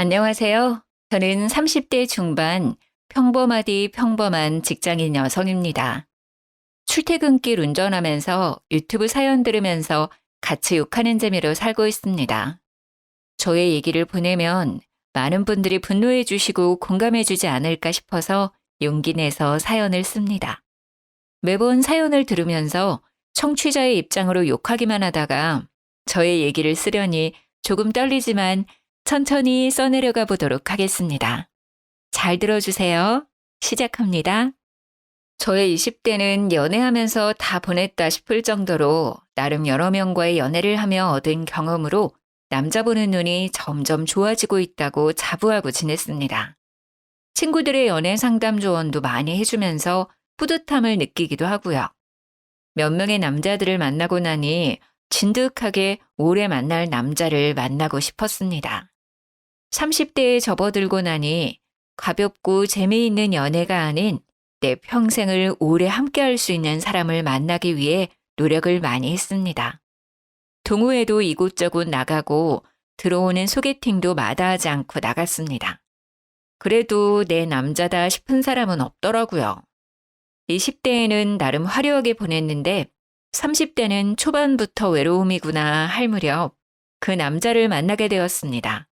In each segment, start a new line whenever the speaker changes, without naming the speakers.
안녕하세요. 저는 30대 중반 평범하디 평범한 직장인 여성입니다. 출퇴근길 운전하면서 유튜브 사연 들으면서 같이 욕하는 재미로 살고 있습니다. 저의 얘기를 보내면 많은 분들이 분노해 주시고 공감해 주지 않을까 싶어서 용기 내서 사연을 씁니다. 매번 사연을 들으면서 청취자의 입장으로 욕하기만 하다가 저의 얘기를 쓰려니 조금 떨리지만 천천히 써내려가 보도록 하겠습니다. 잘 들어주세요. 시작합니다. 저의 20대는 연애하면서 다 보냈다 싶을 정도로 나름 여러 명과의 연애를 하며 얻은 경험으로 남자 보는 눈이 점점 좋아지고 있다고 자부하고 지냈습니다. 친구들의 연애 상담 조언도 많이 해주면서 뿌듯함을 느끼기도 하고요. 몇 명의 남자들을 만나고 나니 진득하게 오래 만날 남자를 만나고 싶었습니다. 30대에 접어들고 나니 가볍고 재미있는 연애가 아닌 내 평생을 오래 함께할 수 있는 사람을 만나기 위해 노력을 많이 했습니다. 동호회도 이곳저곳 나가고 들어오는 소개팅도 마다하지 않고 나갔습니다. 그래도 내 남자다 싶은 사람은 없더라고요. 20대에는 나름 화려하게 보냈는데 30대는 초반부터 외로움이구나 할 무렵 그 남자를 만나게 되었습니다.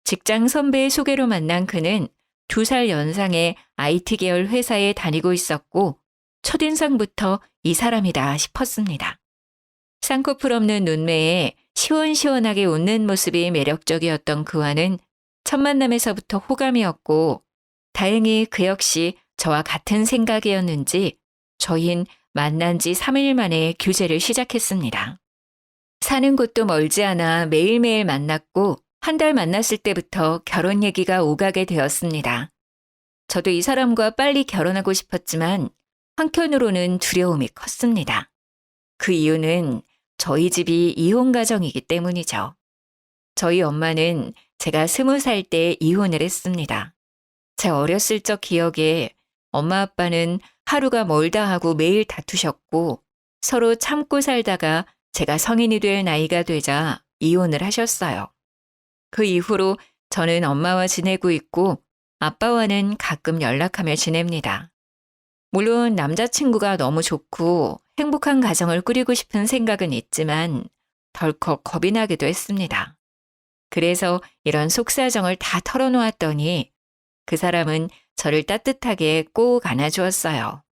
직장 선배의 소개로 만난 그는 2살 연상의 IT 계열 회사에 다니고 있었고 첫인상부터 이 사람이다 싶었습니다. 쌍꺼풀 없는 눈매에 시원시원하게 웃는 모습이 매력적이었던 그와는 첫 만남에서부터 호감이었고 다행히 그 역시 저와 같은 생각이었는지 저흰 만난 지 3일 만에 교제를 시작했습니다. 사는 곳도 멀지 않아 매일매일 만났고 한 달 만났을 때부터 결혼 얘기가 오가게 되었습니다. 저도 이 사람과 빨리 결혼하고 싶었지만 한편으로는 두려움이 컸습니다. 그 이유는 저희 집이 이혼 가정이기 때문이죠. 저희 엄마는 제가 20살 때 이혼을 했습니다. 제 어렸을 적 기억에 엄마 아빠는 하루가 멀다 하고 매일 다투셨고 서로 참고 살다가 제가 성인이 될 나이가 되자 이혼을 하셨어요. 그 이후로 저는 엄마와 지내고 있고 아빠와는 가끔 연락하며 지냅니다. 물론 남자친구가 너무 좋고 행복한 가정을 꾸리고 싶은 생각은 있지만 덜컥 겁이 나기도 했습니다. 그래서 이런 속사정을 다 털어놓았더니 그 사람은 저를 따뜻하게 꼭 안아주었어요.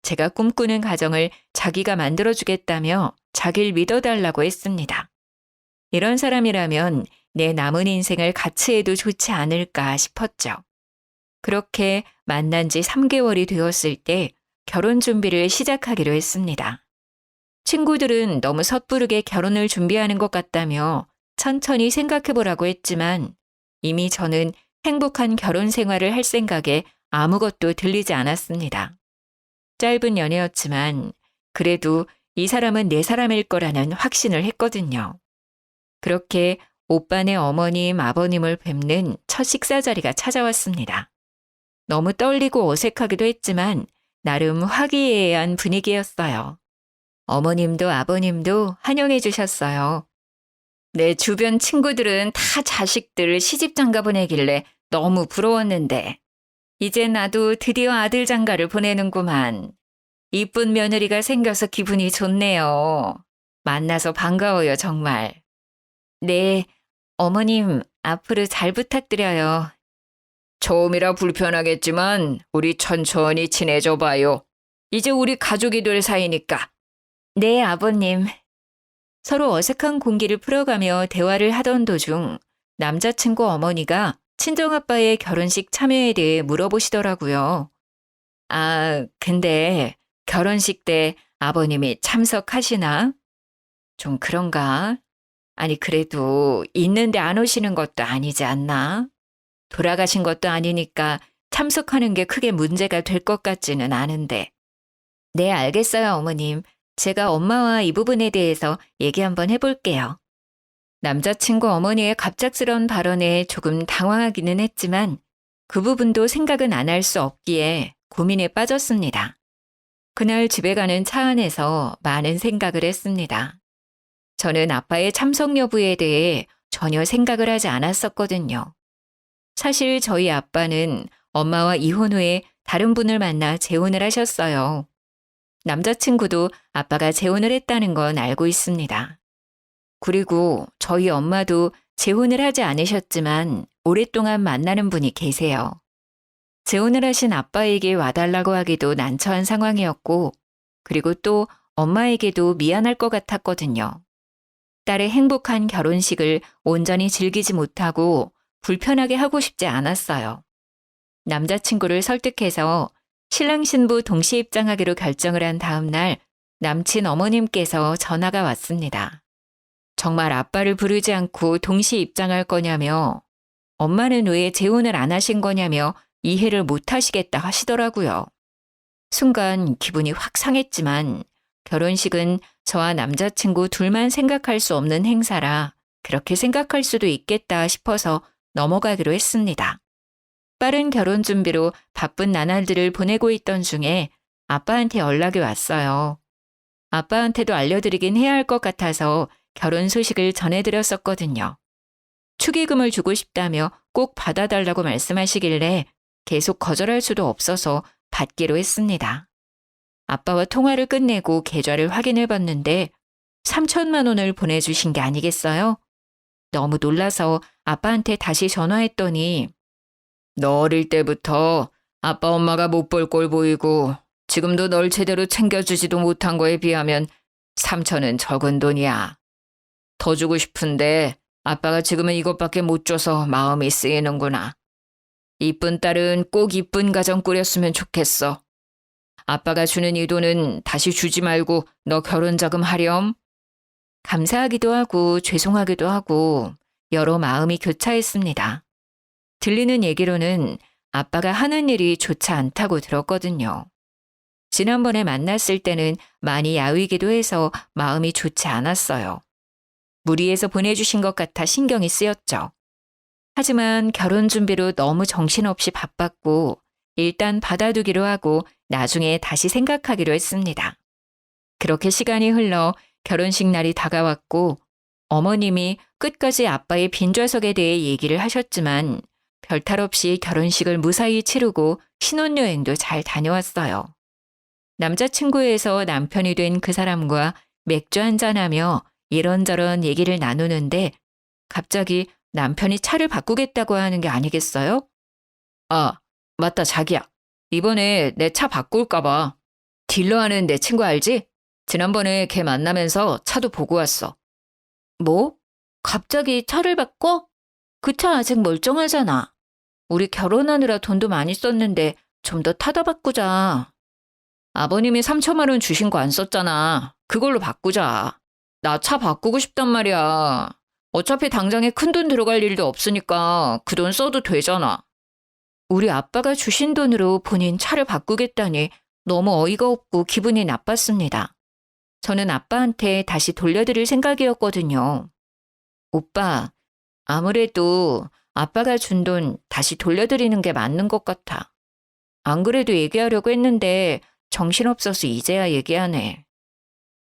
제가 꿈꾸는 가정을 자기가 만들어주겠다며 자기를 믿어달라고 했습니다. 이런 사람이라면 내 남은 인생을 같이 해도 좋지 않을까 싶었죠. 그렇게 만난 지 3개월이 되었을 때 결혼 준비를 시작하기로 했습니다. 친구들은 너무 섣부르게 결혼을 준비하는 것 같다며 천천히 생각해보라고 했지만 이미 저는 행복한 결혼 생활을 할 생각에 아무것도 들리지 않았습니다. 짧은 연애였지만 그래도 이 사람은 내 사람일 거라는 확신을 했거든요. 그렇게 오빠네 어머님, 아버님을 뵙는 첫 식사 자리가 찾아왔습니다. 너무 떨리고 어색하기도 했지만 나름 화기애애한 분위기였어요. 어머님도 아버님도 환영해 주셨어요. 내 주변 친구들은 다 자식들 시집 장가 보내길래 너무 부러웠는데 이제 나도 드디어 아들 장가를 보내는구만. 이쁜 며느리가 생겨서 기분이 좋네요. 만나서 반가워요, 정말. 네, 어머님, 앞으로 잘 부탁드려요. 처음이라 불편하겠지만 우리 천천히 지내줘 봐요. 이제 우리 가족이 될 사이니까. 네, 아버님. 서로 어색한 공기를 풀어가며 대화를 하던 도중 남자친구 어머니가 친정아빠의 결혼식 참여에 대해 물어보시더라고요. 아, 근데 결혼식 때 아버님이 참석하시나? 좀 그런가? 아니, 그래도 있는데 안 오시는 것도 아니지 않나? 돌아가신 것도 아니니까 참석하는 게 크게 문제가 될 것 같지는 않은데. 네, 알겠어요, 어머님. 제가 엄마와 이 부분에 대해서 얘기 한번 해볼게요. 남자친구 어머니의 갑작스러운 발언에 조금 당황하기는 했지만 그 부분도 생각은 안 할 수 없기에 고민에 빠졌습니다. 그날 집에 가는 차 안에서 많은 생각을 했습니다. 저는 아빠의 참석 여부에 대해 전혀 생각을 하지 않았었거든요. 사실 저희 아빠는 엄마와 이혼 후에 다른 분을 만나 재혼을 하셨어요. 남자친구도 아빠가 재혼을 했다는 건 알고 있습니다. 그리고 저희 엄마도 재혼을 하지 않으셨지만 오랫동안 만나는 분이 계세요. 재혼을 하신 아빠에게 와달라고 하기도 난처한 상황이었고, 그리고 또 엄마에게도 미안할 것 같았거든요. 딸의 행복한 결혼식을 온전히 즐기지 못하고 불편하게 하고 싶지 않았어요. 남자친구를 설득해서 신랑 신부 동시 입장하기로 결정을 한 다음 날 남친 어머님께서 전화가 왔습니다. 정말 아빠를 부르지 않고 동시 입장할 거냐며, 엄마는 왜 재혼을 안 하신 거냐며 이해를 못 하시겠다 하시더라고요. 순간 기분이 확 상했지만 결혼식은 저와 남자친구 둘만 생각할 수 없는 행사라 그렇게 생각할 수도 있겠다 싶어서 넘어가기로 했습니다. 빠른 결혼 준비로 바쁜 나날들을 보내고 있던 중에 아빠한테 연락이 왔어요. 아빠한테도 알려드리긴 해야 할 것 같아서 결혼 소식을 전해드렸었거든요. 축의금을 주고 싶다며 꼭 받아달라고 말씀하시길래 계속 거절할 수도 없어서 받기로 했습니다. 아빠와 통화를 끝내고 계좌를 확인해 봤는데 3천만 원을 보내주신 게 아니겠어요? 너무 놀라서 아빠한테 다시 전화했더니 너 어릴 때부터 아빠 엄마가 못 볼 꼴 보이고 지금도 널 제대로 챙겨주지도 못한 거에 비하면 3천은 적은 돈이야. 더 주고 싶은데 아빠가 지금은 이것밖에 못 줘서 마음이 쓰이는구나. 이쁜 딸은 꼭 이쁜 가정 꾸렸으면 좋겠어. 아빠가 주는 이 돈은 다시 주지 말고 너 결혼 자금 하렴. 감사하기도 하고 죄송하기도 하고 여러 마음이 교차했습니다. 들리는 얘기로는 아빠가 하는 일이 좋지 않다고 들었거든요. 지난번에 만났을 때는 많이 야위기도 해서 마음이 좋지 않았어요. 무리해서 보내주신 것 같아 신경이 쓰였죠. 하지만 결혼 준비로 너무 정신없이 바빴고 일단 받아두기로 하고 나중에 다시 생각하기로 했습니다. 그렇게 시간이 흘러 결혼식 날이 다가왔고 어머님이 끝까지 아빠의 빈좌석에 대해 얘기를 하셨지만 별탈 없이 결혼식을 무사히 치르고 신혼여행도 잘 다녀왔어요. 남자친구에서 남편이 된 그 사람과 맥주 한잔하며 이런저런 얘기를 나누는데 갑자기 남편이 차를 바꾸겠다고 하는 게 아니겠어요? 아, 맞다 자기야. 이번에 내 차 바꿀까 봐. 딜러하는 내 친구 알지? 지난번에 걔 만나면서 차도 보고 왔어. 뭐? 갑자기 차를 바꿔? 그 차 아직 멀쩡하잖아. 우리 결혼하느라 돈도 많이 썼는데 좀 더 타다 바꾸자. 아버님이 3천만 원 주신 거 안 썼잖아. 그걸로 바꾸자. 나 차 바꾸고 싶단 말이야. 어차피 당장에 큰돈 들어갈 일도 없으니까 그 돈 써도 되잖아. 우리 아빠가 주신 돈으로 본인 차를 바꾸겠다니 너무 어이가 없고 기분이 나빴습니다. 저는 아빠한테 다시 돌려드릴 생각이었거든요. 오빠, 아무래도 아빠가 준 돈 다시 돌려드리는 게 맞는 것 같아. 안 그래도 얘기하려고 했는데 정신없어서 이제야 얘기하네.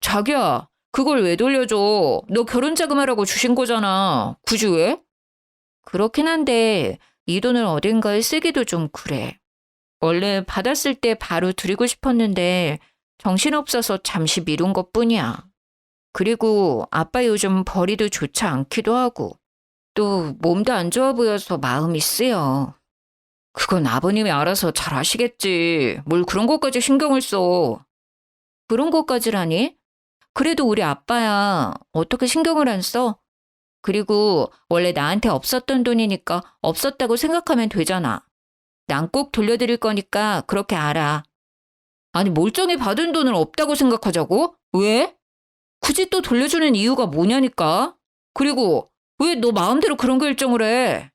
자기야, 그걸 왜 돌려줘? 너 결혼 자금하라고 주신 거잖아. 굳이 왜? 그렇긴 한데 이 돈을 어딘가에 쓰기도 좀 그래. 원래 받았을 때 바로 드리고 싶었는데 정신없어서 잠시 미룬 것뿐이야. 그리고 아빠 요즘 벌이도 좋지 않기도 하고 또 몸도 안 좋아 보여서 마음이 쓰여. 그건 아버님이 알아서 잘 아시겠지. 뭘 그런 것까지 신경을 써. 그런 것까지라니? 그래도 우리 아빠야. 어떻게 신경을 안 써? 그리고 원래 나한테 없었던 돈이니까 없었다고 생각하면 되잖아. 난 꼭 돌려드릴 거니까 그렇게 알아. 아니 멀쩡히 받은 돈을 없다고 생각하자고? 왜? 굳이 또 돌려주는 이유가 뭐냐니까? 그리고 왜 너 마음대로 그런 결정을 해?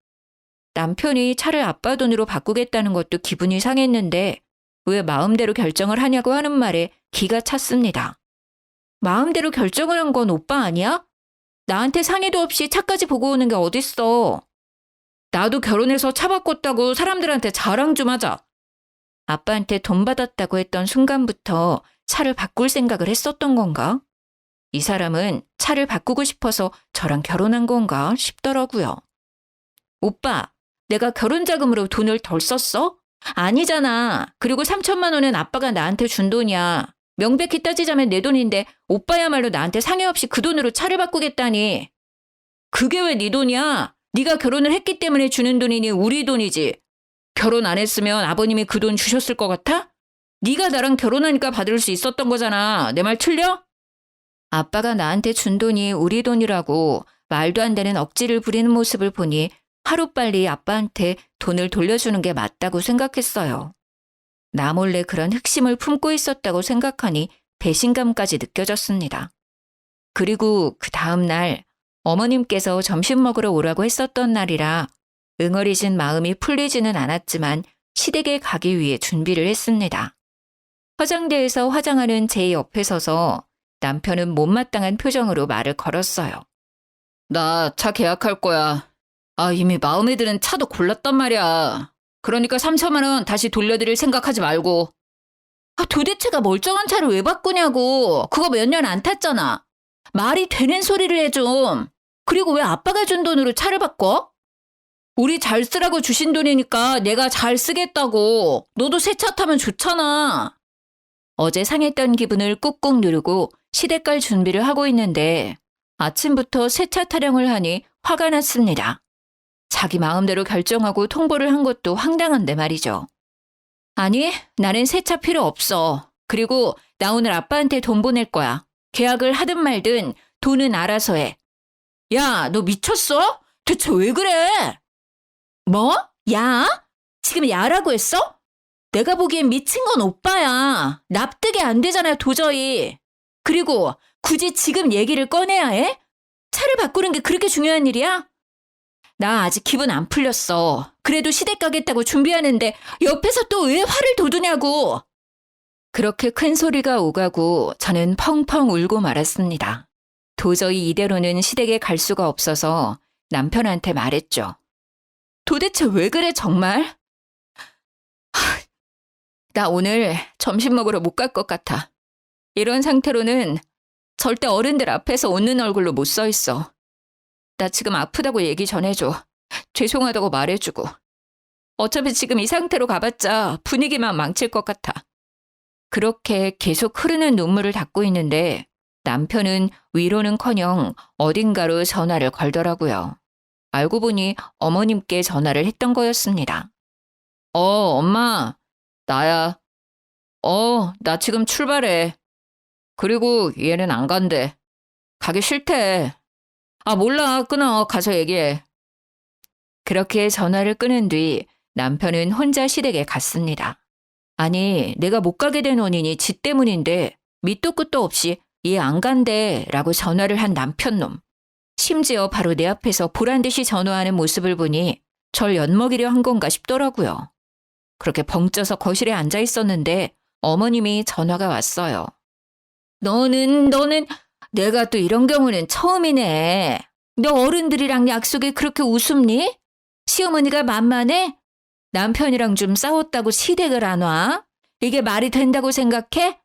남편이 차를 아빠 돈으로 바꾸겠다는 것도 기분이 상했는데 왜 마음대로 결정을 하냐고 하는 말에 기가 찼습니다. 마음대로 결정을 한 건 오빠 아니야? 나한테 상의도 없이 차까지 보고 오는 게 어딨어. 나도 결혼해서 차 바꿨다고 사람들한테 자랑 좀 하자. 아빠한테 돈 받았다고 했던 순간부터 차를 바꿀 생각을 했었던 건가? 이 사람은 차를 바꾸고 싶어서 저랑 결혼한 건가 싶더라고요. 오빠, 내가 결혼 자금으로 돈을 덜 썼어? 아니잖아. 그리고 3천만 원은 아빠가 나한테 준 돈이야. 명백히 따지자면 내 돈인데 오빠야말로 나한테 상의 없이 그 돈으로 차를 바꾸겠다니. 그게 왜 네 돈이야? 네가 결혼을 했기 때문에 주는 돈이니 우리 돈이지. 결혼 안 했으면 아버님이 그 돈 주셨을 것 같아? 네가 나랑 결혼하니까 받을 수 있었던 거잖아. 내 말 틀려? 아빠가 나한테 준 돈이 우리 돈이라고 말도 안 되는 억지를 부리는 모습을 보니 하루빨리 아빠한테 돈을 돌려주는 게 맞다고 생각했어요. 나 몰래 그런 흑심을 품고 있었다고 생각하니 배신감까지 느껴졌습니다. 그리고 그 다음 날 어머님께서 점심 먹으러 오라고 했었던 날이라 응어리진 마음이 풀리지는 않았지만 시댁에 가기 위해 준비를 했습니다. 화장대에서 화장하는 제 옆에 서서 남편은 못마땅한 표정으로 말을 걸었어요. 나 차 계약할 거야. 이미 마음에 드는 차도 골랐단 말이야. 그러니까 3천만 원 다시 돌려드릴 생각하지 말고. 도대체가 멀쩡한 차를 왜 바꾸냐고. 그거 몇 년 안 탔잖아. 말이 되는 소리를 해 좀. 그리고 왜 아빠가 준 돈으로 차를 바꿔? 우리 잘 쓰라고 주신 돈이니까 내가 잘 쓰겠다고. 너도 새 차 타면 좋잖아. 어제 상했던 기분을 꾹꾹 누르고 시댁 갈 준비를 하고 있는데 아침부터 새 차 타령을 하니 화가 났습니다. 자기 마음대로 결정하고 통보를 한 것도 황당한데 말이죠. 아니, 나는 새 차 필요 없어. 그리고 나 오늘 아빠한테 돈 보낼 거야. 계약을 하든 말든 돈은 알아서 해. 야, 너 미쳤어? 대체 왜 그래? 뭐? 야? 지금 야라고 했어? 내가 보기엔 미친 건 오빠야. 납득이 안 되잖아, 도저히. 그리고 굳이 지금 얘기를 꺼내야 해? 차를 바꾸는 게 그렇게 중요한 일이야? 나 아직 기분 안 풀렸어. 그래도 시댁 가겠다고 준비하는데 옆에서 또 왜 화를 돋우냐고. 그렇게 큰 소리가 오가고 저는 펑펑 울고 말았습니다. 도저히 이대로는 시댁에 갈 수가 없어서 남편한테 말했죠. 도대체 왜 그래 정말? 나 오늘 점심 먹으러 못 갈 것 같아. 이런 상태로는 절대 어른들 앞에서 웃는 얼굴로 못 서 있어. 나 지금 아프다고 얘기 전해줘. 죄송하다고 말해주고. 어차피 지금 이 상태로 가봤자 분위기만 망칠 것 같아. 그렇게 계속 흐르는 눈물을 닦고 있는데 남편은 위로는커녕 어딘가로 전화를 걸더라고요. 알고 보니 어머님께 전화를 했던 거였습니다. 엄마, 나야. 나 지금 출발해. 그리고 얘는 안 간대. 가기 싫대. 몰라. 끊어. 가서 얘기해. 그렇게 전화를 끊은 뒤 남편은 혼자 시댁에 갔습니다. 아니, 내가 못 가게 된 원인이 지 때문인데 밑도 끝도 없이 얘 안 간대 라고 전화를 한 남편놈. 심지어 바로 내 앞에서 보란듯이 전화하는 모습을 보니 절 엿먹이려 한 건가 싶더라고요. 그렇게 벙쪄서 거실에 앉아 있었는데 어머님이 전화가 왔어요. 너는 내가 또 이런 경우는 처음이네. 너 어른들이랑 약속에 그렇게 우습니? 시어머니가 만만해? 남편이랑 좀 싸웠다고 시댁을 안 와? 이게 말이 된다고 생각해?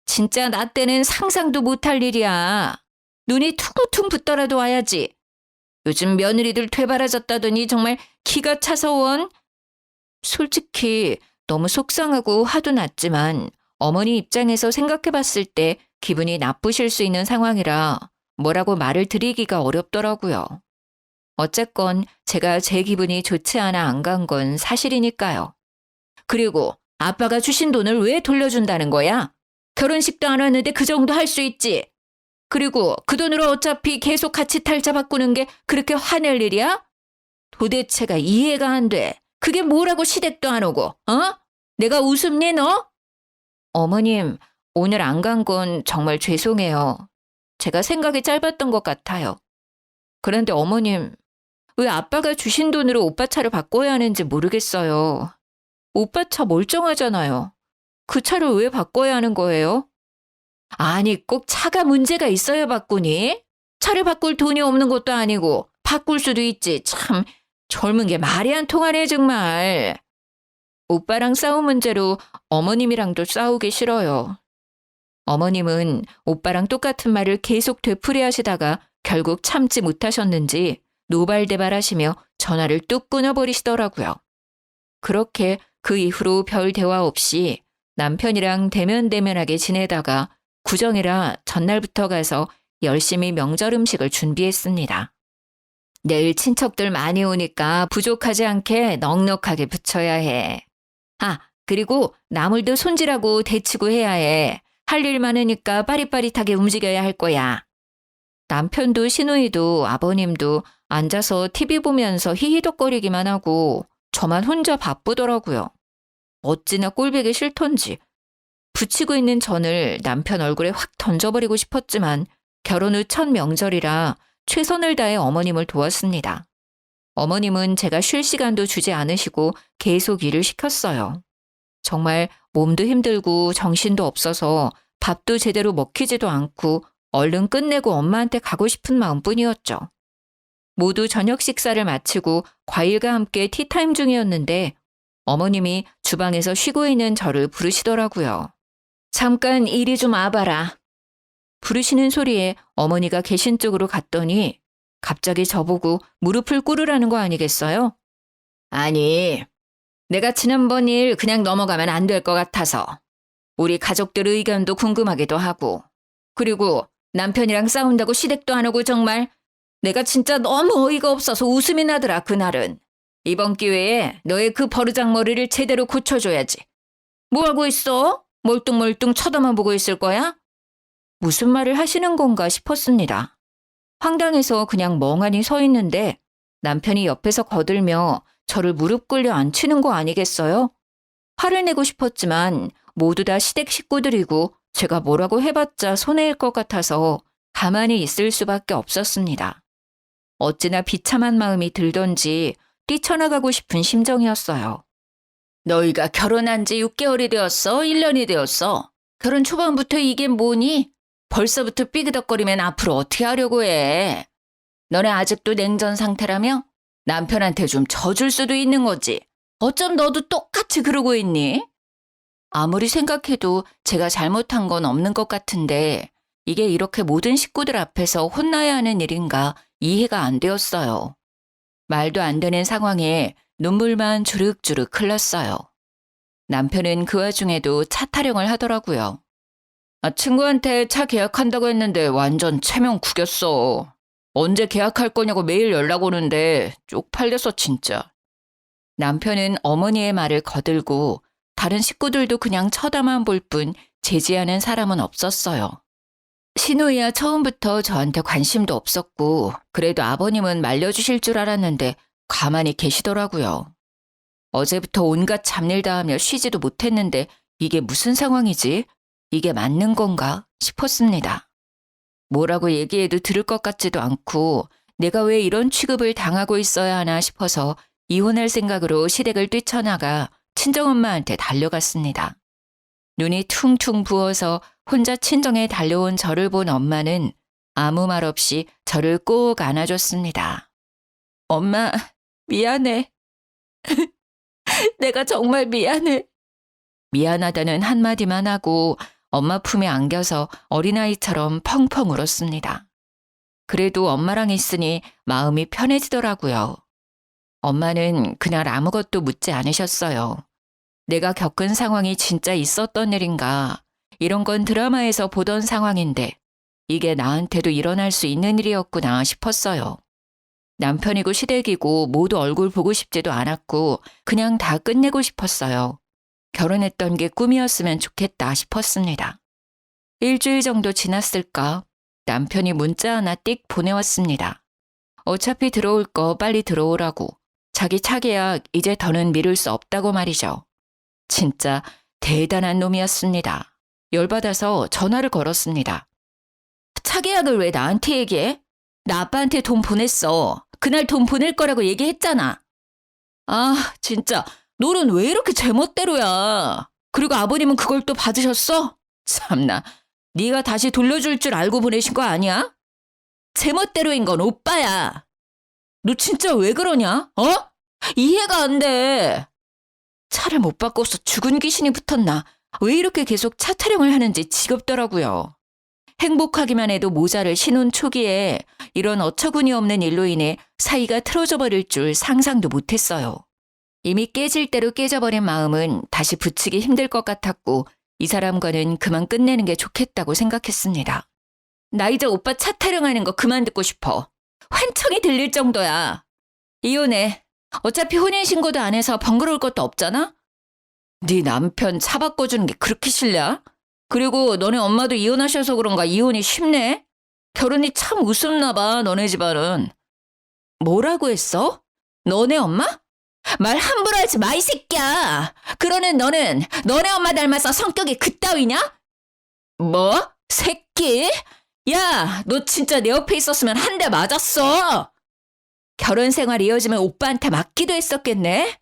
진짜 나 때는 상상도 못할 일이야. 눈이 퉁퉁 붙더라도 와야지. 요즘 며느리들 되바라졌다더니 정말 기가 차서 원. 솔직히 너무 속상하고 화도 났지만 어머니 입장에서 생각해봤을 때 기분이 나쁘실 수 있는 상황이라 뭐라고 말을 드리기가 어렵더라고요. 어쨌건 제가 제 기분이 좋지 않아 안 간 건 사실이니까요. 그리고 아빠가 주신 돈을 왜 돌려준다는 거야? 결혼식도 안 왔는데 그 정도 할 수 있지. 그리고 그 돈으로 어차피 계속 같이 탈자 바꾸는 게 그렇게 화낼 일이야? 도대체가 이해가 안 돼. 그게 뭐라고 시댁도 안 오고, 내가 우습니 너? 어머님, 오늘 안 간 건 정말 죄송해요. 제가 생각이 짧았던 것 같아요. 그런데 어머님, 왜 아빠가 주신 돈으로 오빠 차를 바꿔야 하는지 모르겠어요. 오빠 차 멀쩡하잖아요. 그 차를 왜 바꿔야 하는 거예요? 아니, 꼭 차가 문제가 있어야 바꾸니? 차를 바꿀 돈이 없는 것도 아니고 바꿀 수도 있지. 참 젊은 게 말이 안 통하네 정말. 오빠랑 싸운 문제로 어머님이랑도 싸우기 싫어요. 어머님은 오빠랑 똑같은 말을 계속 되풀이하시다가 결국 참지 못하셨는지 노발대발하시며 전화를 뚝 끊어버리시더라고요. 그렇게 그 이후로 별 대화 없이 남편이랑 대면대면하게 지내다가 구정이라 전날부터 가서 열심히 명절 음식을 준비했습니다. 내일 친척들 많이 오니까 부족하지 않게 넉넉하게 부쳐야 해. 아, 그리고 나물도 손질하고 데치고 해야 해. 할 일 많으니까 빠릿빠릿하게 움직여야 할 거야. 남편도 시누이도 아버님도 앉아서 TV 보면서 히히덕거리기만 하고 저만 혼자 바쁘더라고요. 어찌나 꼴보기 싫던지. 부치고 있는 전을 남편 얼굴에 확 던져버리고 싶었지만 결혼 후 첫 명절이라 최선을 다해 어머님을 도왔습니다. 어머님은 제가 쉴 시간도 주지 않으시고 계속 일을 시켰어요. 정말 몸도 힘들고 정신도 없어서 밥도 제대로 먹히지도 않고 얼른 끝내고 엄마한테 가고 싶은 마음뿐이었죠. 모두 저녁 식사를 마치고 과일과 함께 티타임 중이었는데 어머님이 주방에서 쉬고 있는 저를 부르시더라고요. 잠깐 이리 좀 와봐라. 부르시는 소리에 어머니가 계신 쪽으로 갔더니 갑자기 저보고 무릎을 꿇으라는 거 아니겠어요? 아니, 내가 지난번 일 그냥 넘어가면 안 될 것 같아서. 우리 가족들 의견도 궁금하기도 하고. 그리고 남편이랑 싸운다고 시댁도 안 오고 정말 내가 진짜 너무 어이가 없어서 웃음이 나더라 그날은. 이번 기회에 너의 그 버르장머리를 제대로 고쳐줘야지. 뭐하고 있어? 멀뚱멀뚱 쳐다만 보고 있을 거야? 무슨 말을 하시는 건가 싶었습니다. 황당해서 그냥 멍하니 서 있는데 남편이 옆에서 거들며 저를 무릎 꿇려 앉히는 거 아니겠어요? 화를 내고 싶었지만 모두 다 시댁 식구들이고 제가 뭐라고 해봤자 손해일 것 같아서 가만히 있을 수밖에 없었습니다. 어찌나 비참한 마음이 들던지 뛰쳐나가고 싶은 심정이었어요. 너희가 결혼한 지 6개월이 되었어? 1년이 되었어? 결혼 초반부터 이게 뭐니? 벌써부터 삐그덕거리면 앞으로 어떻게 하려고 해? 너네 아직도 냉전 상태라며? 남편한테 좀 져줄 수도 있는 거지. 어쩜 너도 똑같이 그러고 있니? 아무리 생각해도 제가 잘못한 건 없는 것 같은데 이게 이렇게 모든 식구들 앞에서 혼나야 하는 일인가 이해가 안 되었어요. 말도 안 되는 상황에 눈물만 주룩주룩 흘렀어요. 남편은 그 와중에도 차 타령을 하더라고요. 친구한테 차 계약한다고 했는데 완전 체면 구겼어. 언제 계약할 거냐고 매일 연락 오는데 쪽팔려서 진짜. 남편은 어머니의 말을 거들고 다른 식구들도 그냥 쳐다만 볼 뿐 제지하는 사람은 없었어요. 시누이야 처음부터 저한테 관심도 없었고 그래도 아버님은 말려주실 줄 알았는데 가만히 계시더라고요. 어제부터 온갖 잡일 다 하며 쉬지도 못했는데 이게 무슨 상황이지? 이게 맞는 건가 싶었습니다. 뭐라고 얘기해도 들을 것 같지도 않고 내가 왜 이런 취급을 당하고 있어야 하나 싶어서 이혼할 생각으로 시댁을 뛰쳐나가 친정엄마한테 달려갔습니다. 눈이 퉁퉁 부어서 혼자 친정에 달려온 저를 본 엄마는 아무 말 없이 저를 꼭 안아줬습니다. 엄마, 미안해. 내가 정말 미안해. 미안하다는 한마디만 하고 엄마 품에 안겨서 어린아이처럼 펑펑 울었습니다. 그래도 엄마랑 있으니 마음이 편해지더라고요. 엄마는 그날 아무것도 묻지 않으셨어요. 내가 겪은 상황이 진짜 있었던 일인가, 이런 건 드라마에서 보던 상황인데 이게 나한테도 일어날 수 있는 일이었구나 싶었어요. 남편이고 시댁이고 모두 얼굴 보고 싶지도 않았고 그냥 다 끝내고 싶었어요. 결혼했던 게 꿈이었으면 좋겠다 싶었습니다. 일주일 정도 지났을까 남편이 문자 하나 띡 보내왔습니다. 어차피 들어올 거 빨리 들어오라고. 자기 차 계약 이제 더는 미룰 수 없다고 말이죠. 진짜 대단한 놈이었습니다. 열받아서 전화를 걸었습니다. 차 계약을 왜 나한테 얘기해? 나 아빠한테 돈 보냈어. 그날 돈 보낼 거라고 얘기했잖아. 아, 진짜 너는 왜 이렇게 제멋대로야. 그리고 아버님은 그걸 또 받으셨어? 참나, 네가 다시 돌려줄 줄 알고 보내신 거 아니야? 제멋대로인 건 오빠야. 너 진짜 왜 그러냐? 어? 이해가 안 돼. 차를 못 바꿔서 죽은 귀신이 붙었나? 왜 이렇게 계속 차 타령을 하는지 지겹더라고요. 행복하기만 해도 모자를 신혼 초기에 이런 어처구니 없는 일로 인해 사이가 틀어져 버릴 줄 상상도 못했어요. 이미 깨질 대로 깨져버린 마음은 다시 붙이기 힘들 것 같았고 이 사람과는 그만 끝내는 게 좋겠다고 생각했습니다. 나 이제 오빠 차 타령하는 거 그만 듣고 싶어. 환청이 들릴 정도야. 이혼해. 어차피 혼인신고도 안 해서 번거로울 것도 없잖아? 네 남편 차 바꿔주는 게 그렇게 싫냐? 그리고 너네 엄마도 이혼하셔서 그런가 이혼이 쉽네? 결혼이 참 우습나 봐, 너네 집안은. 뭐라고 했어? 너네 엄마? 말 함부로 하지 마, 이 새끼야. 그러는 너는 너네 엄마 닮아서 성격이 그따위냐? 뭐? 새끼? 야, 너 진짜 내 옆에 있었으면 한 대 맞았어. 결혼 생활 이어지면 오빠한테 맞기도 했었겠네?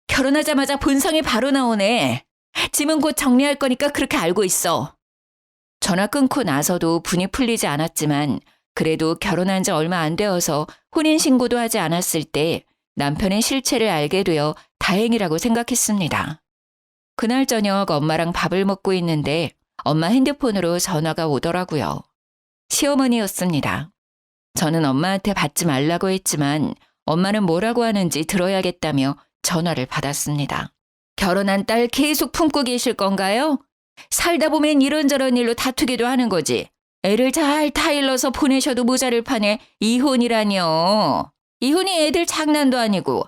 결혼하자마자 본성이 바로 나오네. 짐은 곧 정리할 거니까 그렇게 알고 있어. 전화 끊고 나서도 분이 풀리지 않았지만 그래도 결혼한 지 얼마 안 되어서 혼인신고도 하지 않았을 때 남편의 실체를 알게 되어 다행이라고 생각했습니다. 그날 저녁 엄마랑 밥을 먹고 있는데 엄마 핸드폰으로 전화가 오더라고요. 시어머니였습니다. 저는 엄마한테 받지 말라고 했지만 엄마는 뭐라고 하는지 들어야겠다며 전화를 받았습니다. 결혼한 딸 계속 품고 계실 건가요? 살다 보면 이런저런 일로 다투기도 하는 거지. 애를 잘 타일러서 보내셔도 모자를 파네. 이혼이라뇨. 이혼이 애들 장난도 아니고.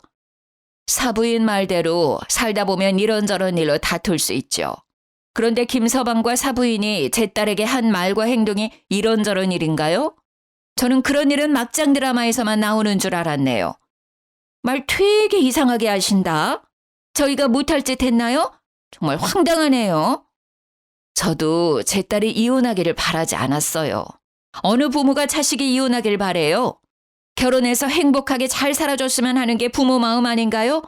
사부인 말대로 살다 보면 이런저런 일로 다툴 수 있죠. 그런데 김서방과 사부인이 제 딸에게 한 말과 행동이 이런저런 일인가요? 저는 그런 일은 막장 드라마에서만 나오는 줄 알았네요. 말 되게 이상하게 하신다. 저희가 못할 짓 했나요? 정말 황당하네요. 저도 제 딸이 이혼하기를 바라지 않았어요. 어느 부모가 자식이 이혼하길 바래요? 결혼해서 행복하게 잘 살아줬으면 하는 게 부모 마음 아닌가요?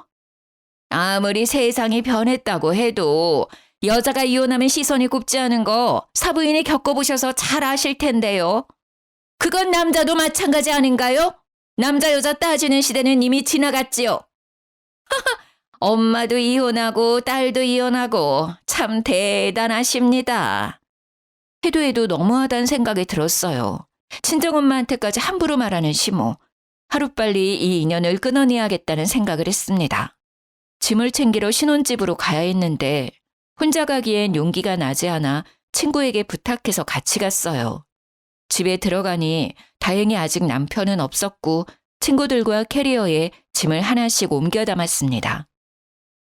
아무리 세상이 변했다고 해도 여자가 이혼하면 시선이 곱지 않은 거 사부인이 겪어보셔서 잘 아실 텐데요. 그건 남자도 마찬가지 아닌가요? 남자 여자 따지는 시대는 이미 지나갔지요. 엄마도 이혼하고 딸도 이혼하고 참 대단하십니다. 해도 너무하다는 생각이 들었어요. 친정엄마한테까지 함부로 말하는 시모. 하루빨리 이 인연을 끊어내야겠다는 생각을 했습니다. 짐을 챙기러 신혼집으로 가야 했는데 혼자 가기엔 용기가 나지 않아 친구에게 부탁해서 같이 갔어요. 집에 들어가니 다행히 아직 남편은 없었고 친구들과 캐리어에 짐을 하나씩 옮겨 담았습니다.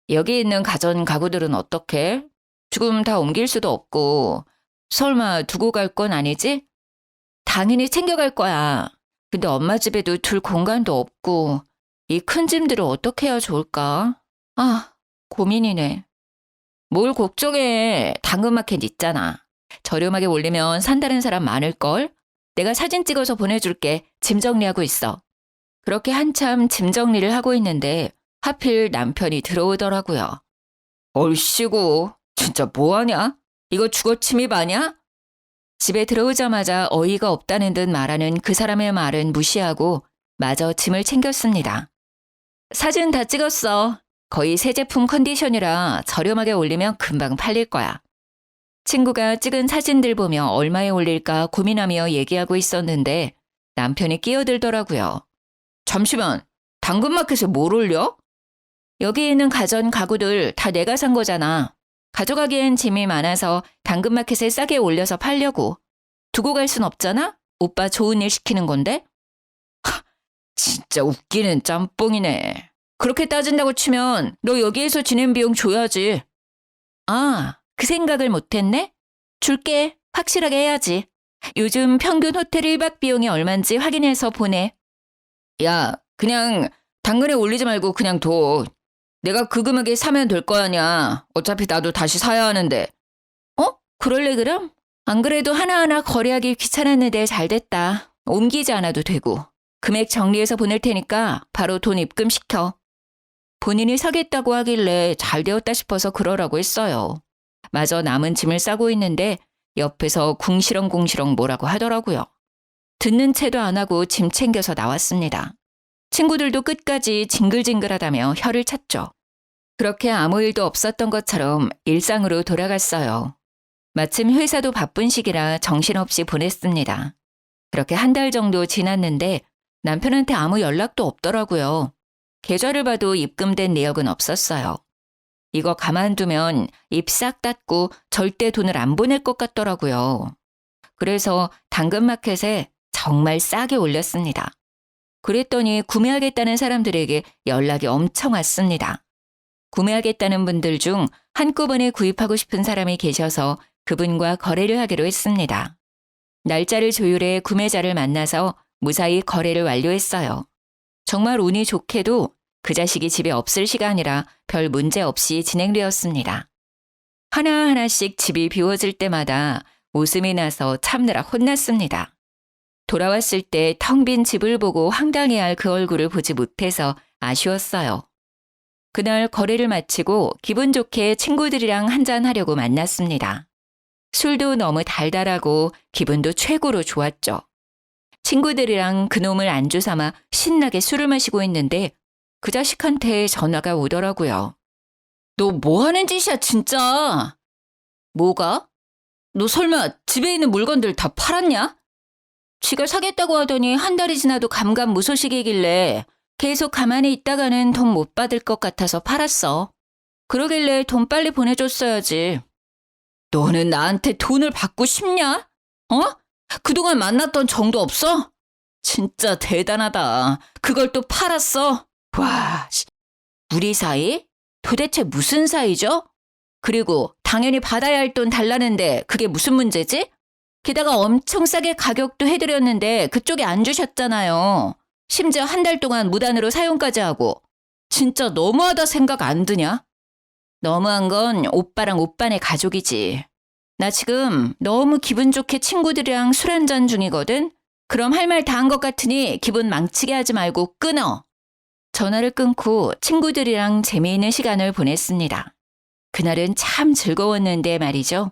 여기 있는 가전 가구들은 어떻게? 지금 다 옮길 수도 없고 설마 두고 갈 건 아니지? 당연히 챙겨갈 거야. 근데 엄마 집에도 둘 공간도 없고 이 큰 짐들을 어떻게 해야 좋을까? 아, 고민이네. 뭘 걱정해. 당근마켓 있잖아. 저렴하게 올리면 산다는 사람 많을걸? 내가 사진 찍어서 보내줄게. 짐 정리하고 있어. 그렇게 한참 짐 정리를 하고 있는데 하필 남편이 들어오더라고요. 얼씨구, 진짜 뭐하냐? 이거 주거 침입 아냐? 집에 들어오자마자 어이가 없다는 듯 말하는 그 사람의 말은 무시하고 마저 짐을 챙겼습니다. 사진 다 찍었어. 거의 새 제품 컨디션이라 저렴하게 올리면 금방 팔릴 거야. 친구가 찍은 사진들 보며 얼마에 올릴까 고민하며 얘기하고 있었는데 남편이 끼어들더라고요. 잠시만, 당근마켓에 뭘 올려? 여기 있는 가전 가구들 다 내가 산 거잖아. 가져가기엔 짐이 많아서 당근마켓에 싸게 올려서 팔려고. 두고 갈 순 없잖아? 오빠 좋은 일 시키는 건데? 하, 진짜 웃기는 짬뽕이네. 그렇게 따진다고 치면 너 여기에서 지낸 비용 줘야지. 아, 그 생각을 못했네? 줄게. 확실하게 해야지. 요즘 평균 호텔 1박 비용이 얼만지 확인해서 보내. 야, 그냥 당근에 올리지 말고 그냥 둬. 내가 그 금액에 사면 될 거 아냐. 어차피 나도 다시 사야 하는데. 그럴래 그럼? 안 그래도 하나하나 거래하기 귀찮았는데 잘 됐다. 옮기지 않아도 되고. 금액 정리해서 보낼 테니까 바로 돈 입금시켜. 본인이 사겠다고 하길래 잘 되었다 싶어서 그러라고 했어요. 마저 남은 짐을 싸고 있는데 옆에서 궁시렁궁시렁 뭐라고 하더라고요. 듣는 채도 안 하고 짐 챙겨서 나왔습니다. 친구들도 끝까지 징글징글하다며 혀를 찼죠. 그렇게 아무 일도 없었던 것처럼 일상으로 돌아갔어요. 마침 회사도 바쁜 시기라 정신없이 보냈습니다. 그렇게 한 달 정도 지났는데 남편한테 아무 연락도 없더라고요. 계좌를 봐도 입금된 내역은 없었어요. 이거 가만두면 입 싹 닫고 절대 돈을 안 보낼 것 같더라고요. 그래서 당근마켓에 정말 싸게 올렸습니다. 그랬더니 구매하겠다는 사람들에게 연락이 엄청 왔습니다. 구매하겠다는 분들 중 한꺼번에 구입하고 싶은 사람이 계셔서 그분과 거래를 하기로 했습니다. 날짜를 조율해 구매자를 만나서 무사히 거래를 완료했어요. 정말 운이 좋게도 그 자식이 집에 없을 시간이라 별 문제 없이 진행되었습니다. 하나하나씩 집이 비워질 때마다 웃음이 나서 참느라 혼났습니다. 돌아왔을 때 텅 빈 집을 보고 황당해할 그 얼굴을 보지 못해서 아쉬웠어요. 그날 거래를 마치고 기분 좋게 친구들이랑 한잔하려고 만났습니다. 술도 너무 달달하고 기분도 최고로 좋았죠. 친구들이랑 그놈을 안주 삼아 신나게 술을 마시고 있는데 그 자식한테 전화가 오더라고요. 너 뭐 하는 짓이야 진짜? 뭐가? 너 설마 집에 있는 물건들 다 팔았냐? 지가 사겠다고 하더니 한 달이 지나도 감감무소식이길래 계속 가만히 있다가는 돈 못 받을 것 같아서 팔았어. 그러길래 돈 빨리 보내줬어야지. 너는 나한테 돈을 받고 싶냐? 어? 그동안 만났던 정도 없어? 진짜 대단하다. 그걸 또 팔았어? 와, 우리 사이? 도대체 무슨 사이죠? 그리고 당연히 받아야 할 돈 달라는데 그게 무슨 문제지? 게다가 엄청 싸게 가격도 해드렸는데 그쪽이 안 주셨잖아요. 심지어 한 달 동안 무단으로 사용까지 하고. 진짜 너무하다 생각 안 드냐? 너무한 건 오빠랑 오빠네 가족이지. 나 지금 너무 기분 좋게 친구들이랑 술 한잔 중이거든? 그럼 할 말 다 한 것 같으니 기분 망치게 하지 말고 끊어. 전화를 끊고 친구들이랑 재미있는 시간을 보냈습니다. 그날은 참 즐거웠는데 말이죠.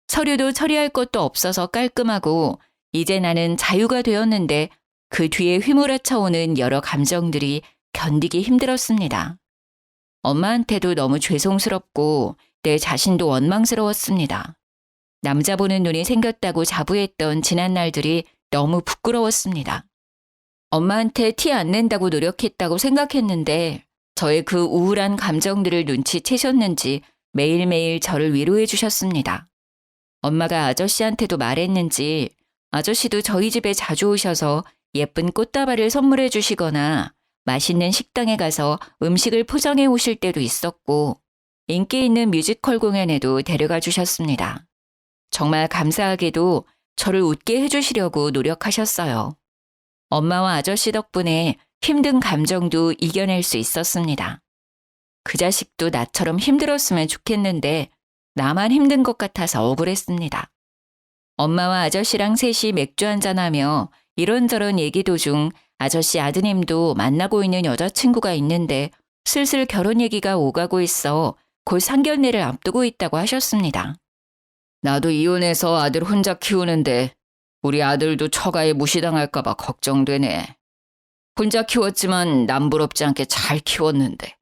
서류도 처리할 것도 없어서 깔끔하고 이제 나는 자유가 되었는데 그 뒤에 휘몰아쳐 오는 여러 감정들이 견디기 힘들었습니다. 엄마한테도 너무 죄송스럽고 내 자신도 원망스러웠습니다. 남자 보는 눈이 생겼다고 자부했던 지난 날들이 너무 부끄러웠습니다. 엄마한테 티 안 낸다고 노력했다고 생각했는데 저의 그 우울한 감정들을 눈치채셨는지 매일매일 저를 위로해 주셨습니다. 엄마가 아저씨한테도 말했는지 아저씨도 저희 집에 자주 오셔서 예쁜 꽃다발을 선물해 주시거나 맛있는 식당에 가서 음식을 포장해 오실 때도 있었고 인기 있는 뮤지컬 공연에도 데려가 주셨습니다. 정말 감사하게도 저를 웃게 해주시려고 노력하셨어요. 엄마와 아저씨 덕분에 힘든 감정도 이겨낼 수 있었습니다. 그 자식도 나처럼 힘들었으면 좋겠는데 나만 힘든 것 같아서 억울했습니다. 엄마와 아저씨랑 셋이 맥주 한잔하며 이런저런 얘기 도중 아저씨 아드님도 만나고 있는 여자친구가 있는데 슬슬 결혼 얘기가 오가고 있어 곧 상견례를 앞두고 있다고 하셨습니다. 나도 이혼해서 아들 혼자 키우는데 우리 아들도 처가에 무시당할까 봐 걱정되네. 혼자 키웠지만 남부럽지 않게 잘 키웠는데.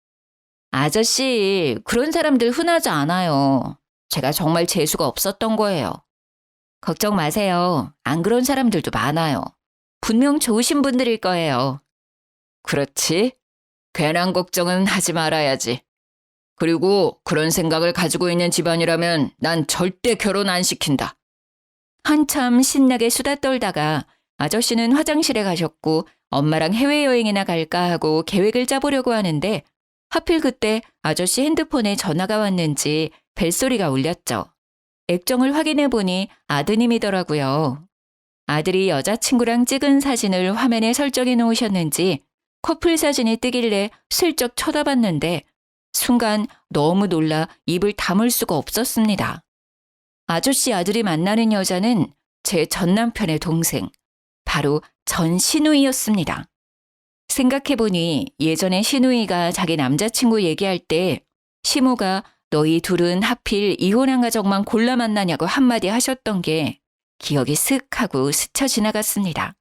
아저씨, 그런 사람들 흔하지 않아요. 제가 정말 재수가 없었던 거예요. 걱정 마세요. 안 그런 사람들도 많아요. 분명 좋으신 분들일 거예요. 그렇지. 괜한 걱정은 하지 말아야지. 그리고 그런 생각을 가지고 있는 집안이라면 난 절대 결혼 안 시킨다. 한참 신나게 수다 떨다가 아저씨는 화장실에 가셨고 엄마랑 해외여행이나 갈까 하고 계획을 짜보려고 하는데 하필 그때 아저씨 핸드폰에 전화가 왔는지 벨소리가 울렸죠. 액정을 확인해 보니 아드님이더라고요. 아들이 여자친구랑 찍은 사진을 화면에 설정해 놓으셨는지 커플 사진이 뜨길래 슬쩍 쳐다봤는데 순간 너무 놀라 입을 다물 수가 없었습니다. 아저씨 아들이 만나는 여자는 제 전 남편의 동생, 바로 전 신우이였습니다. 생각해보니 예전에 신우이가 자기 남자친구 얘기할 때 시모가 너희 둘은 하필 이혼한 가족만 골라 만나냐고 한마디 하셨던 게 기억이 쓱 하고 스쳐 지나갔습니다.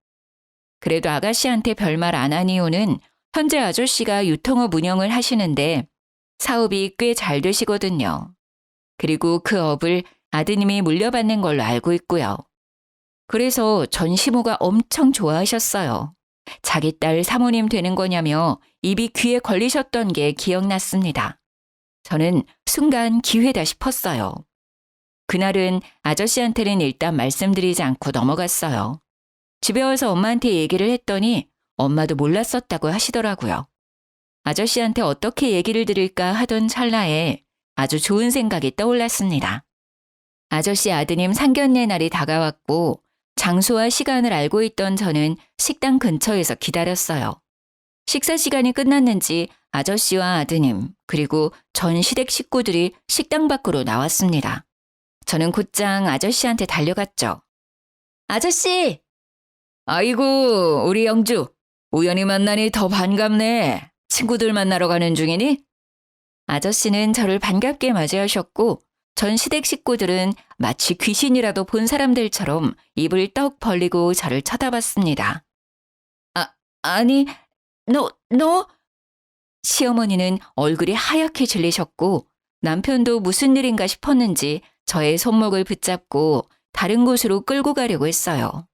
그래도 아가씨한테 별말 안 한 이유는 현재 아저씨가 유통업 운영을 하시는데 사업이 꽤 잘 되시거든요. 그리고 그 업을 아드님이 물려받는 걸로 알고 있고요. 그래서 전 시모가 엄청 좋아하셨어요. 자기 딸 사모님 되는 거냐며 입이 귀에 걸리셨던 게 기억났습니다. 저는 순간 기회다 싶었어요. 그날은 아저씨한테는 일단 말씀드리지 않고 넘어갔어요. 집에 와서 엄마한테 얘기를 했더니 엄마도 몰랐었다고 하시더라고요. 아저씨한테 어떻게 얘기를 드릴까 하던 찰나에 아주 좋은 생각이 떠올랐습니다. 아저씨 아드님 상견례 날이 다가왔고 장소와 시간을 알고 있던 저는 식당 근처에서 기다렸어요. 식사 시간이 끝났는지 아저씨와 아드님 그리고 전 시댁 식구들이 식당 밖으로 나왔습니다. 저는 곧장 아저씨한테 달려갔죠. 아저씨! 아이고, 우리 영주. 우연히 만나니 더 반갑네. 친구들 만나러 가는 중이니? 아저씨는 저를 반갑게 맞이하셨고 전 시댁 식구들은 마치 귀신이라도 본 사람들처럼 입을 떡 벌리고 저를 쳐다봤습니다. 아니, 너? 시어머니는 얼굴이 하얗게 질리셨고 남편도 무슨 일인가 싶었는지 저의 손목을 붙잡고 다른 곳으로 끌고 가려고 했어요.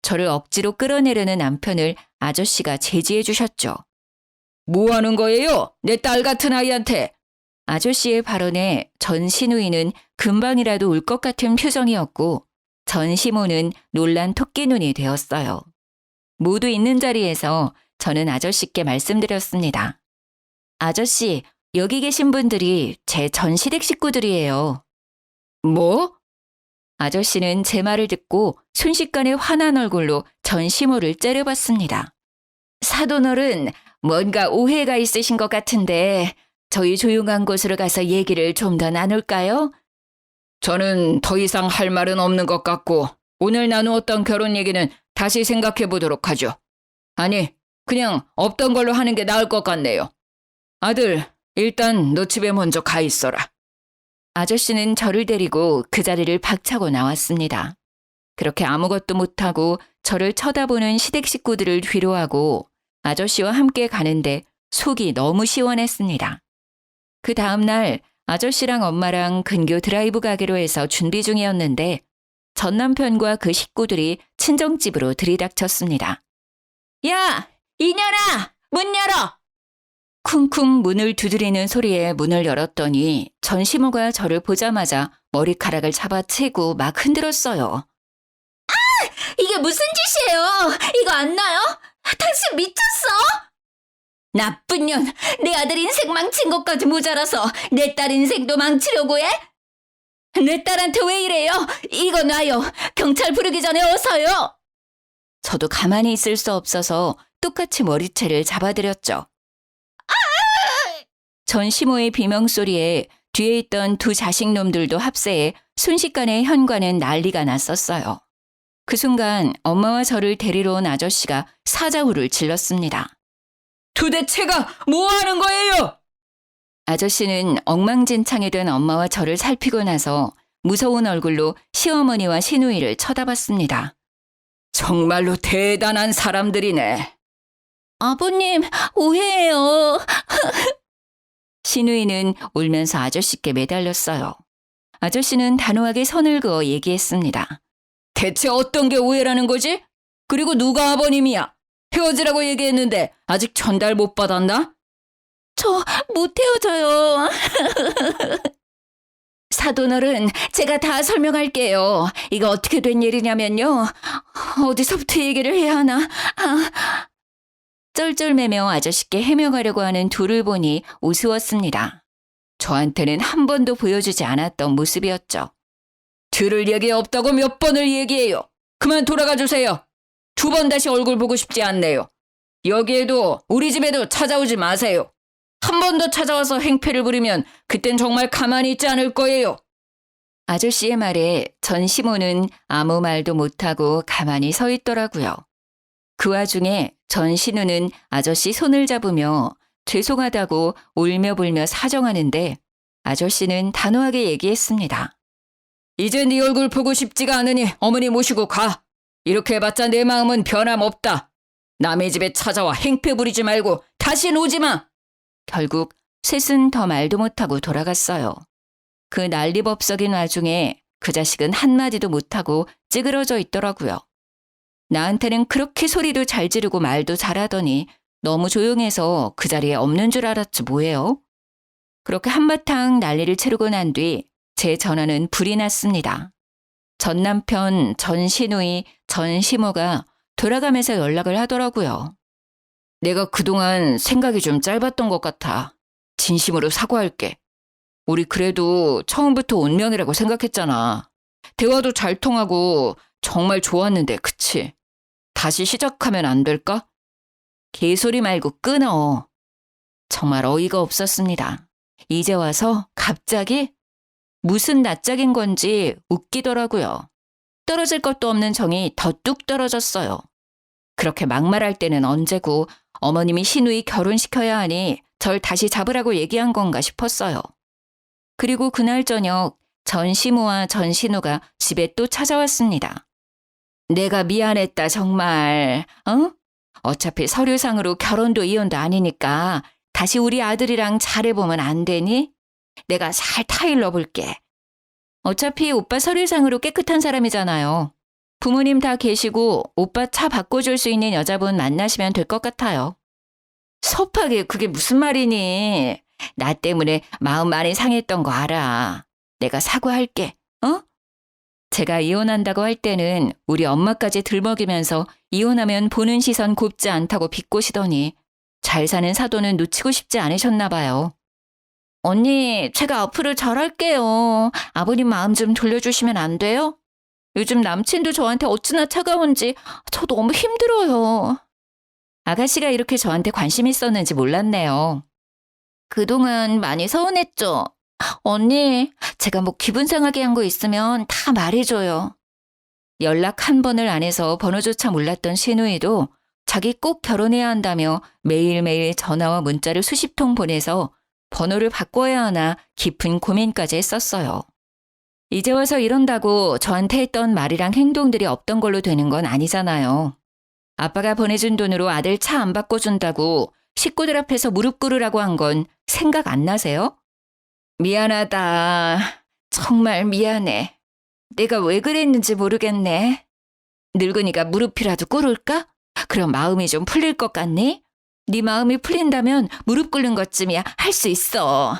저를 억지로 끌어내려는 남편을 아저씨가 제지해 주셨죠. 뭐 하는 거예요? 내 딸 같은 아이한테. 아저씨의 발언에 전 시누이는 금방이라도 울 것 같은 표정이었고 전 시모는 놀란 토끼 눈이 되었어요. 모두 있는 자리에서 저는 아저씨께 말씀드렸습니다. 아저씨, 여기 계신 분들이 제 전 시댁 식구들이에요. 뭐? 아저씨는 제 말을 듣고 순식간에 화난 얼굴로 전 시모를 째려봤습니다. 사돈어른, 뭔가 오해가 있으신 것 같은데 저희 조용한 곳으로 가서 얘기를 좀 더 나눌까요? 저는 더 이상 할 말은 없는 것 같고 오늘 나누었던 결혼 얘기는 다시 생각해 보도록 하죠. 아니, 그냥 없던 걸로 하는 게 나을 것 같네요. 아들, 일단 너 집에 먼저 가 있어라. 아저씨는 저를 데리고 그 자리를 박차고 나왔습니다. 그렇게 아무것도 못하고 저를 쳐다보는 시댁 식구들을 뒤로하고 아저씨와 함께 가는데 속이 너무 시원했습니다. 그 다음날 아저씨랑 엄마랑 근교 드라이브 가기로 해서 준비 중이었는데 전 남편과 그 식구들이 친정집으로 들이닥쳤습니다. 야! 이년아! 문 열어! 쿵쿵 문을 두드리는 소리에 문을 열었더니 전 시모가 저를 보자마자 머리카락을 잡아채고 막 흔들었어요. 이게 무슨 짓이에요? 이거 안 나요? 당신 미쳤어? 나쁜 년, 내 아들 인생 망친 것까지 모자라서 내 딸 인생도 망치려고 해? 내 딸한테 왜 이래요? 이거 놔요. 경찰 부르기 전에 어서요. 저도 가만히 있을 수 없어서 똑같이 머리채를 잡아드렸죠. 전 시모의 비명소리에 뒤에 있던 두 자식놈들도 합세해 순식간에 현관엔 난리가 났었어요. 그 순간 엄마와 저를 데리러 온 아저씨가 사자후를 질렀습니다. 도대체가 뭐 하는 거예요? 아저씨는 엉망진창이 된 엄마와 저를 살피고 나서 무서운 얼굴로 시어머니와 시누이를 쳐다봤습니다. 정말로 대단한 사람들이네. 아버님, 오해예요. 시누이는 울면서 아저씨께 매달렸어요. 아저씨는 단호하게 선을 그어 얘기했습니다. 대체 어떤 게 오해라는 거지? 그리고 누가 아버님이야? 헤어지라고 얘기했는데 아직 전달 못 받았나? 저 못 헤어져요. 사돈어른, 제가 다 설명할게요. 이거 어떻게 된 일이냐면요. 어디서부터 얘기를 해야 하나? 쩔쩔매며 아저씨께 해명하려고 하는 둘을 보니 우스웠습니다. 저한테는 한 번도 보여주지 않았던 모습이었죠. 들을 얘기 없다고 몇 번을 얘기해요. 그만 돌아가 주세요. 2번 다시 얼굴 보고 싶지 않네요. 여기에도 우리 집에도 찾아오지 마세요. 한 번 더 찾아와서 행패를 부리면 그땐 정말 가만히 있지 않을 거예요. 아저씨의 말에 전 시모는 아무 말도 못하고 가만히 서 있더라고요. 그 와중에 전 신우는 아저씨 손을 잡으며 죄송하다고 울며 불며 사정하는데 아저씨는 단호하게 얘기했습니다. 이제 네 얼굴 보고 싶지가 않으니 어머니 모시고 가. 이렇게 해봤자 내 마음은 변함없다. 남의 집에 찾아와 행패 부리지 말고 다신 오지 마. 결국 셋은 더 말도 못하고 돌아갔어요. 그 난리법석인 와중에 그 자식은 한마디도 못하고 찌그러져 있더라고요. 나한테는 그렇게 소리도 잘 지르고 말도 잘하더니 너무 조용해서 그 자리에 없는 줄 알았지 뭐예요. 그렇게 한바탕 난리를 치르고 난 뒤 제 전화는 불이 났습니다. 전 남편, 전 시누이, 전 시모가 돌아가면서 연락을 하더라고요. 내가 그동안 생각이 좀 짧았던 것 같아. 진심으로 사과할게. 우리 그래도 처음부터 운명이라고 생각했잖아. 대화도 잘 통하고 정말 좋았는데, 그치? 다시 시작하면 안 될까? 개소리 말고 끊어. 정말 어이가 없었습니다. 이제 와서 갑자기 무슨 낯짝인 건지 웃기더라고요. 떨어질 것도 없는 정이 더 뚝 떨어졌어요. 그렇게 막말할 때는 언제고 어머님이 시누이 결혼시켜야 하니 절 다시 잡으라고 얘기한 건가 싶었어요. 그리고 그날 저녁 전 시모와 전 신우가 집에 또 찾아왔습니다. 내가 미안했다 정말. 어차피 서류상으로 결혼도 이혼도 아니니까 다시 우리 아들이랑 잘해보면 안 되니? 내가 잘 타일러 볼게. 어차피 오빠 서류상으로 깨끗한 사람이잖아요. 부모님 다 계시고 오빠 차 바꿔줄 수 있는 여자분 만나시면 될 것 같아요. 섭하게 그게 무슨 말이니? 나 때문에 마음 많이 상했던 거 알아. 내가 사과할게. 제가 이혼한다고 할 때는 우리 엄마까지 들먹이면서 이혼하면 보는 시선 곱지 않다고 비꼬시더니 잘 사는 사돈은 놓치고 싶지 않으셨나 봐요. 언니, 제가 앞으로 잘할게요. 아버님 마음 좀 돌려주시면 안 돼요? 요즘 남친도 저한테 어찌나 차가운지 저 너무 힘들어요. 아가씨가 이렇게 저한테 관심 있었는지 몰랐네요. 그동안 많이 서운했죠? 언니, 제가 뭐 기분 상하게 한 거 있으면 다 말해줘요. 연락 한 번을 안 해서 번호조차 몰랐던 시누이도 자기 꼭 결혼해야 한다며 매일매일 전화와 문자를 수십 통 보내서 번호를 바꿔야 하나 깊은 고민까지 했었어요. 이제 와서 이런다고 저한테 했던 말이랑 행동들이 없던 걸로 되는 건 아니잖아요. 아빠가 보내준 돈으로 아들 차 안 바꿔준다고 식구들 앞에서 무릎 꿇으라고 한 건 생각 안 나세요? 미안하다. 정말 미안해. 내가 왜 그랬는지 모르겠네. 늙으니까 무릎이라도 꿇을까? 그럼 마음이 좀 풀릴 것 같니? 네 마음이 풀린다면 무릎 꿇는 것쯤이야 할 수 있어.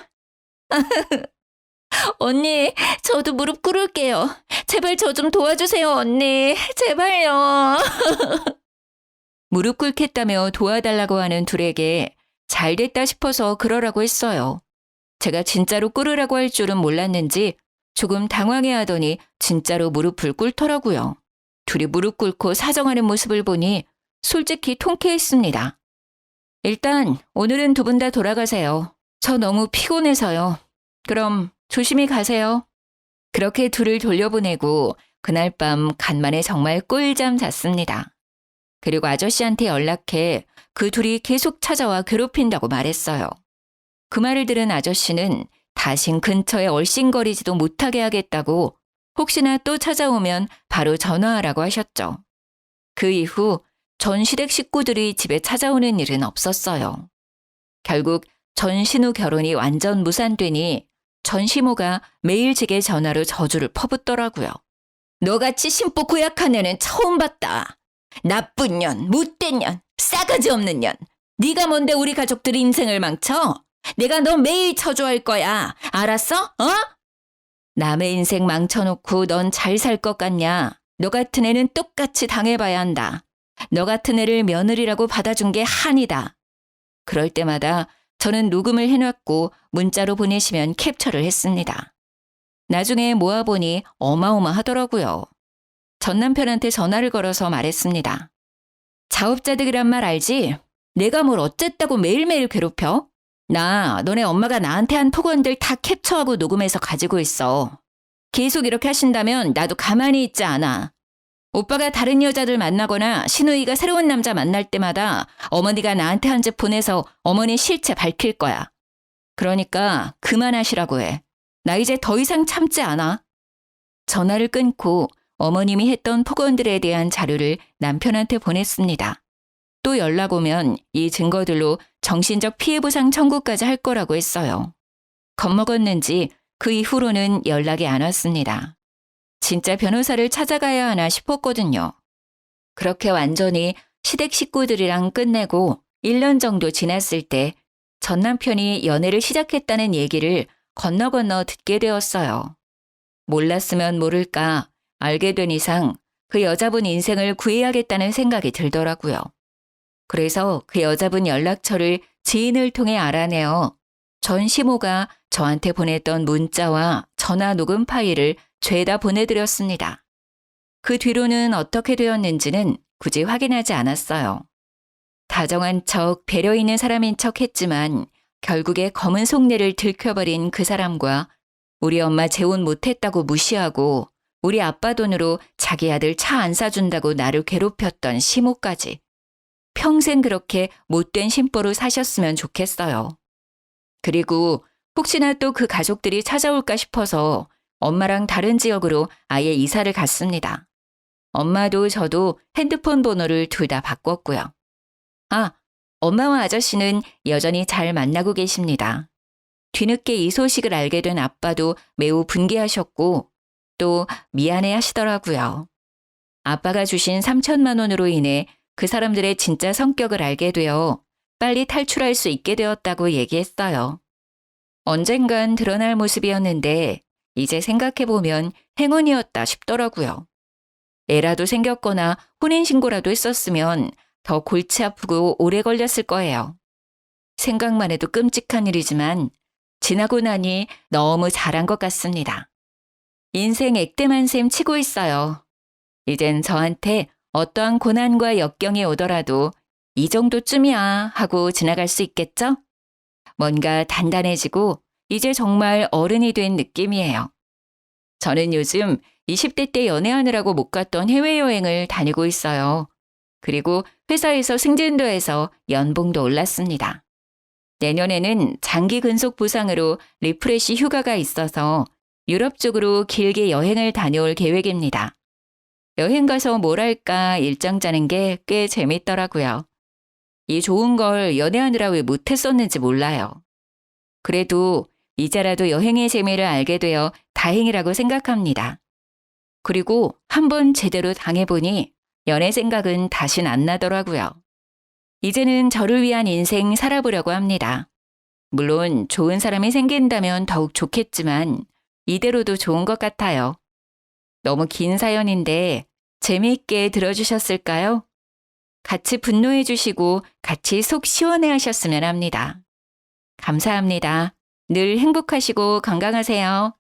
언니, 저도 무릎 꿇을게요. 제발 저 좀 도와주세요, 언니. 제발요. 무릎 꿇겠다며 도와달라고 하는 둘에게 잘 됐다 싶어서 그러라고 했어요. 제가 진짜로 꿇으라고 할 줄은 몰랐는지 조금 당황해하더니 진짜로 무릎을 꿇더라고요. 둘이 무릎 꿇고 사정하는 모습을 보니 솔직히 통쾌했습니다. 일단 오늘은 두 분 다 돌아가세요. 저 너무 피곤해서요. 그럼 조심히 가세요. 그렇게 둘을 돌려보내고 그날 밤 간만에 정말 꿀잠 잤습니다. 그리고 아저씨한테 연락해 그 둘이 계속 찾아와 괴롭힌다고 말했어요. 그 말을 들은 아저씨는 다신 근처에 얼씬거리지도 못하게 하겠다고 혹시나 또 찾아오면 바로 전화하라고 하셨죠. 그 이후 전 시댁 식구들이 집에 찾아오는 일은 없었어요. 결국 전 신우 결혼이 완전 무산되니 전 시모가 매일 제게 전화로 저주를 퍼붓더라고요. 너같이 심보 고약한 애는 처음 봤다. 나쁜 년, 못된 년, 싸가지 없는 년. 네가 뭔데 우리 가족들 인생을 망쳐? 내가 너 매일 처조할 거야. 알았어? 남의 인생 망쳐놓고 넌 잘 살 것 같냐? 너 같은 애는 똑같이 당해봐야 한다. 너 같은 애를 며느리라고 받아준 게 한이다. 그럴 때마다 저는 녹음을 해놨고 문자로 보내시면 캡처를 했습니다. 나중에 모아보니 어마어마하더라고요. 전 남편한테 전화를 걸어서 말했습니다. 자업자득이란 말 알지? 내가 뭘 어쨌다고 매일매일 괴롭혀? 나 너네 엄마가 나한테 한 폭언들 다 캡처하고 녹음해서 가지고 있어. 계속 이렇게 하신다면 나도 가만히 있지 않아. 오빠가 다른 여자들 만나거나 시누이가 새로운 남자 만날 때마다 어머니가 나한테 한 집 보내서 어머니 실체 밝힐 거야. 그러니까 그만하시라고 해. 나 이제 더 이상 참지 않아. 전화를 끊고 어머님이 했던 폭언들에 대한 자료를 남편한테 보냈습니다. 또 연락 오면 이 증거들로 정신적 피해보상 청구까지 할 거라고 했어요. 겁먹었는지 그 이후로는 연락이 안 왔습니다. 진짜 변호사를 찾아가야 하나 싶었거든요. 그렇게 완전히 시댁 식구들이랑 끝내고 1년 정도 지났을 때 전 남편이 연애를 시작했다는 얘기를 건너 듣게 되었어요. 몰랐으면 모를까 알게 된 이상 그 여자분 인생을 구해야겠다는 생각이 들더라고요. 그래서 그 여자분 연락처를 지인을 통해 알아내어 전 시모가 저한테 보냈던 문자와 전화 녹음 파일을 죄다 보내드렸습니다. 그 뒤로는 어떻게 되었는지는 굳이 확인하지 않았어요. 다정한 척, 배려 있는 사람인 척 했지만 결국에 검은 속내를 들켜버린 그 사람과 우리 엄마 재혼 못했다고 무시하고 우리 아빠 돈으로 자기 아들 차 안 사준다고 나를 괴롭혔던 시모까지. 평생 그렇게 못된 심보로 사셨으면 좋겠어요. 그리고 혹시나 또 그 가족들이 찾아올까 싶어서 엄마랑 다른 지역으로 아예 이사를 갔습니다. 엄마도 저도 핸드폰 번호를 둘 다 바꿨고요. 엄마와 아저씨는 여전히 잘 만나고 계십니다. 뒤늦게 이 소식을 알게 된 아빠도 매우 분개하셨고 또 미안해 하시더라고요. 아빠가 주신 3천만 원으로 인해 그 사람들의 진짜 성격을 알게 되어 빨리 탈출할 수 있게 되었다고 얘기했어요. 언젠간 드러날 모습이었는데 이제 생각해보면 행운이었다 싶더라고요. 애라도 생겼거나 혼인신고라도 했었으면 더 골치 아프고 오래 걸렸을 거예요. 생각만 해도 끔찍한 일이지만 지나고 나니 너무 잘한 것 같습니다. 인생 액땜한 셈 치고 있어요. 이젠 저한테 어떠한 고난과 역경이 오더라도 이 정도쯤이야 하고 지나갈 수 있겠죠? 뭔가 단단해지고 이제 정말 어른이 된 느낌이에요. 저는 요즘 20대 때 연애하느라고 못 갔던 해외여행을 다니고 있어요. 그리고 회사에서 승진도 해서 연봉도 올랐습니다. 내년에는 장기 근속 보상으로 리프레시 휴가가 있어서 유럽 쪽으로 길게 여행을 다녀올 계획입니다. 여행 가서 뭘 할까 일정 짜는 게 꽤 재밌더라고요. 이 좋은 걸 연애하느라 왜 못했었는지 몰라요. 그래도 이제라도 여행의 재미를 알게 되어 다행이라고 생각합니다. 그리고 한번 제대로 당해보니 연애 생각은 다신 안 나더라고요. 이제는 저를 위한 인생 살아보려고 합니다. 물론 좋은 사람이 생긴다면 더욱 좋겠지만 이대로도 좋은 것 같아요. 너무 긴 사연인데 재미있게 들어주셨을까요? 같이 분노해 주시고 같이 속 시원해 하셨으면 합니다. 감사합니다. 늘 행복하시고 건강하세요.